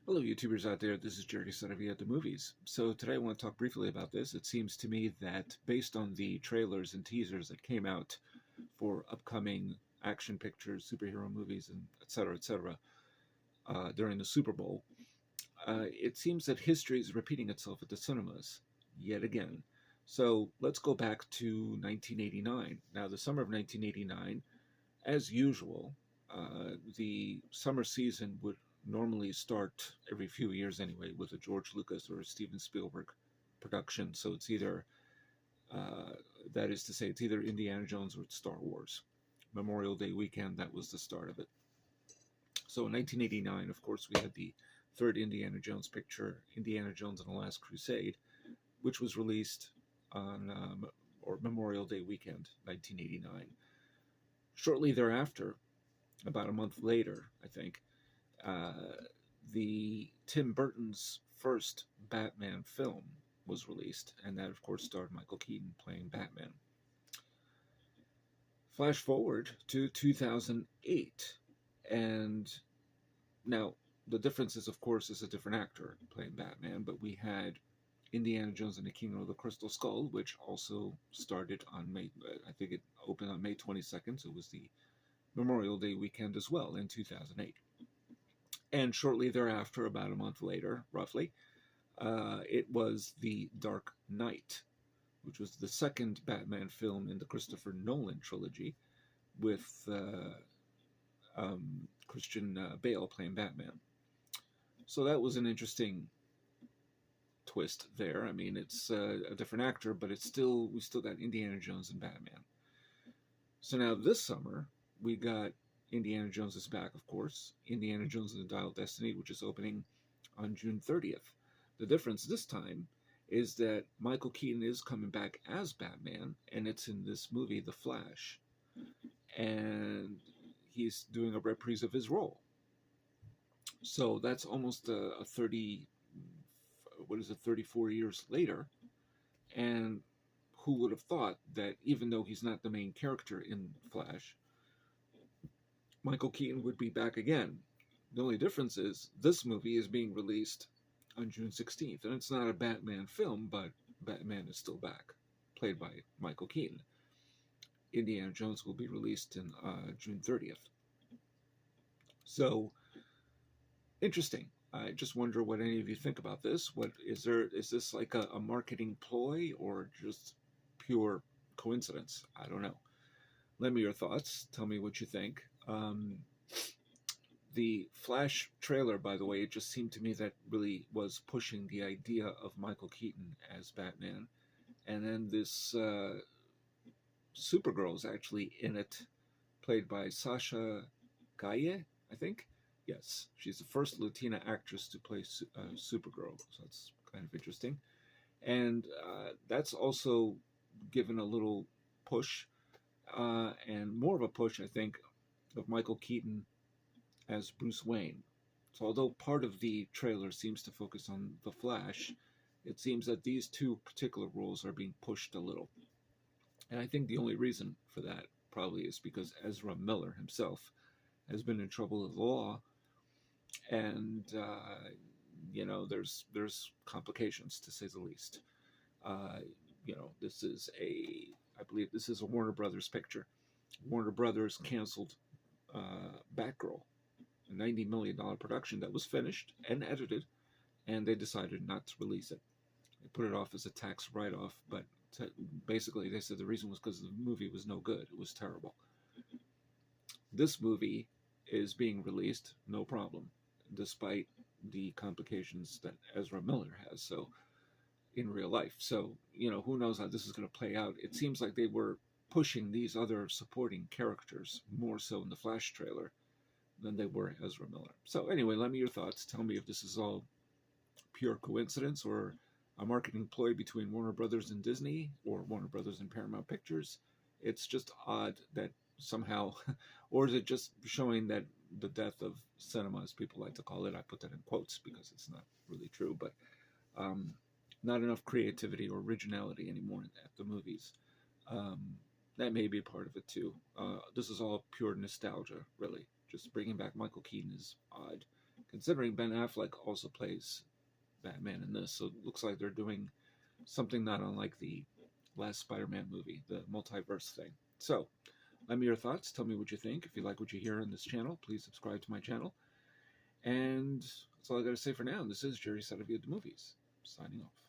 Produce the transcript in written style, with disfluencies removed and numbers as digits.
Hello, YouTubers out there. This is Jerry Saravia at the movies. So today I want to talk briefly about this. It seems to me that based on the trailers and teasers that came out for upcoming action pictures, superhero movies, and etc., during the Super Bowl, it seems that history is repeating itself at the cinemas yet again. So let's go back to 1989. Now, the summer of 1989, as usual, the summer season would normally start every few years anyway with a George Lucas or a Steven Spielberg production. So it's either, uh, that is to say, it's either Indiana Jones or it's Star Wars. Memorial Day weekend, that was the start of it. So in 1989, of course, we had the third Indiana Jones picture, Indiana Jones and the Last Crusade, which was released on or Memorial Day weekend, 1989. Shortly thereafter, about a month later, I think, uh, the Tim Burton's first Batman film was released, and that, of course, starred Michael Keaton playing Batman. Flash forward to 2008, and now the difference is, of course, is a different actor playing Batman, but we had Indiana Jones and the Kingdom of the Crystal Skull, which also started on May, I think it opened on May 22nd, so it was the Memorial Day weekend as well in 2008. And shortly thereafter, about a month later, roughly, it was The Dark Knight, which was the second Batman film in the Christopher Nolan trilogy, with Christian Bale playing Batman. So that was an interesting twist there. I mean, it's a different actor, but we still got Indiana Jones and Batman. So now this summer we got Indiana Jones is back, of course. Indiana Jones and the Dial of Destiny, which is opening on June 30th. The difference this time is that Michael Keaton is coming back as Batman, and it's in this movie, The Flash. And he's doing a reprise of his role. So that's almost a 34 years later. And who would have thought that even though he's not the main character in Flash, Michael Keaton would be back again. The only difference is this movie is being released on June 16th, and it's not a Batman film, but Batman is still back, played by Michael Keaton. Indiana Jones will be released in June 30th. So, interesting. I just wonder what any of you think about this. What is there? Is this like a marketing ploy or just pure coincidence? I don't know. Let me your thoughts. Tell me what you think. The Flash trailer, by the way, it just seemed to me that really was pushing the idea of Michael Keaton as Batman. And then this Supergirl is actually in it, played by Sasha Calle, I think. Yes, she's the first Latina actress to play Supergirl, so that's kind of interesting. And that's also given a little push, and more of a push, I think, of Michael Keaton as Bruce Wayne. So although part of the trailer seems to focus on the Flash, it seems that these two particular roles are being pushed a little. And I think the only reason for that probably is because Ezra Miller himself has been in trouble with the law, and there's complications, to say the least. Uh, I believe this is a Warner Brothers picture. Warner Brothers canceled Batgirl, a $90 million production that was finished and edited, and they decided not to release it. They put it off as a tax write-off, but basically they said the reason was because the movie was no good. It was terrible. This movie is being released, no problem, despite the complications that Ezra Miller has. So in real life. So, who knows how this is going to play out. It seems like they were pushing these other supporting characters more so in the Flash trailer than they were Ezra Miller. So anyway, let me your thoughts. Tell me if this is all pure coincidence or a marketing ploy between Warner Brothers and Disney or Warner Brothers and Paramount Pictures. It's just odd that somehow, or is it just showing that the death of cinema, as people like to call it, I put that in quotes because it's not really true, but not enough creativity or originality anymore at the movies. That may be a part of it too. This is all pure nostalgia, really. Just bringing back Michael Keaton is odd. considering Ben Affleck also plays Batman in this, so it looks like they're doing something not unlike the last Spider-Man movie, the multiverse thing. So, let me your thoughts. Tell me what you think. If you like what you hear on this channel, please subscribe to my channel. And that's all I got to say for now. This is Jerry Saravia at the Movies, signing off.